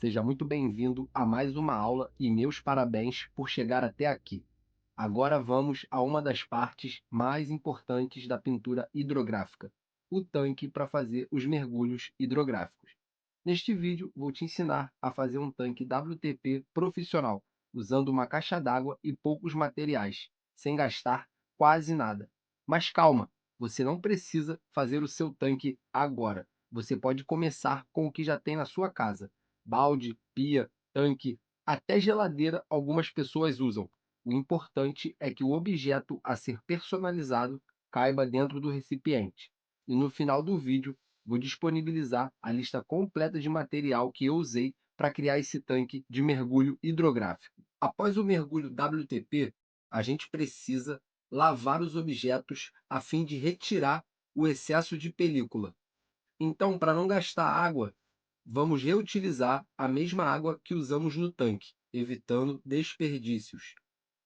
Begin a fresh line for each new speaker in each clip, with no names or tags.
Seja muito bem-vindo a mais uma aula e meus parabéns por chegar até aqui. Agora vamos a uma das partes mais importantes da pintura hidrográfica, o tanque para fazer os mergulhos hidrográficos. Neste vídeo, vou te ensinar a fazer um tanque WTP profissional, usando uma caixa d'água e poucos materiais, sem gastar quase nada. Mas calma, você não precisa fazer o seu tanque agora. Você pode começar com o que já tem na sua casa: balde, pia, tanque, até geladeira algumas pessoas usam. O importante é que o objeto a ser personalizado caiba dentro do recipiente. E no final do vídeo, vou disponibilizar a lista completa de material que eu usei para criar esse tanque de mergulho hidrográfico. Após o mergulho WTP, a gente precisa lavar os objetos a fim de retirar o excesso de película. Então, para não gastar água, vamos reutilizar a mesma água que usamos no tanque, evitando desperdícios.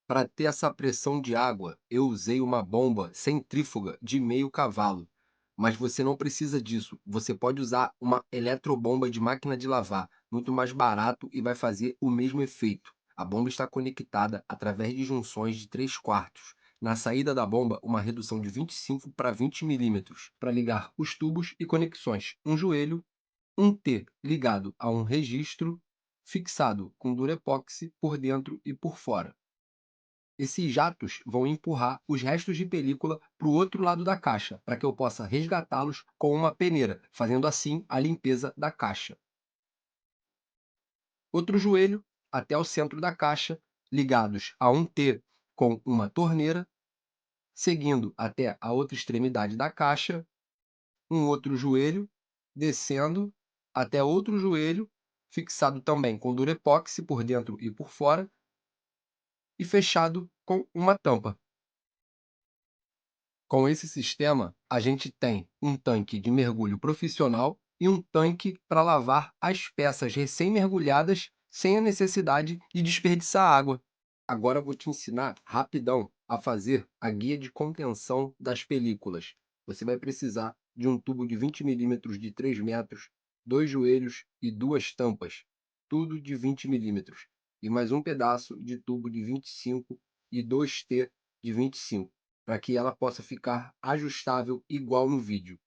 Para ter essa pressão de água, eu usei uma bomba centrífuga de meio cavalo. Mas você não precisa disso. Você pode usar uma eletrobomba de máquina de lavar, muito mais barato e vai fazer o mesmo efeito. A bomba está conectada através de junções de 3 quartos. Na saída da bomba, uma redução de 25 para 20 milímetros para ligar os tubos e conexões. Um joelho, um T ligado a um registro, fixado com durepoxi por dentro e por fora. Esses jatos vão empurrar os restos de película para o outro lado da caixa, para que eu possa resgatá-los com uma peneira, fazendo assim a limpeza da caixa. Outro joelho até o centro da caixa, ligados a um T com uma torneira, seguindo até a outra extremidade da caixa, um outro joelho, descendo até outro joelho, fixado também com durepoxi por dentro e por fora, e fechado com uma tampa. Com esse sistema, a gente tem um tanque de mergulho profissional e um tanque para lavar as peças recém-mergulhadas sem a necessidade de desperdiçar água. Agora eu vou te ensinar rapidão a fazer a guia de contenção das películas. Você vai precisar de um tubo de 20 milímetros de 3 metros, dois joelhos e duas tampas, tudo de 20 milímetros, e mais um pedaço de tubo de 25 e 2T de 25, para que ela possa ficar ajustável igual no vídeo.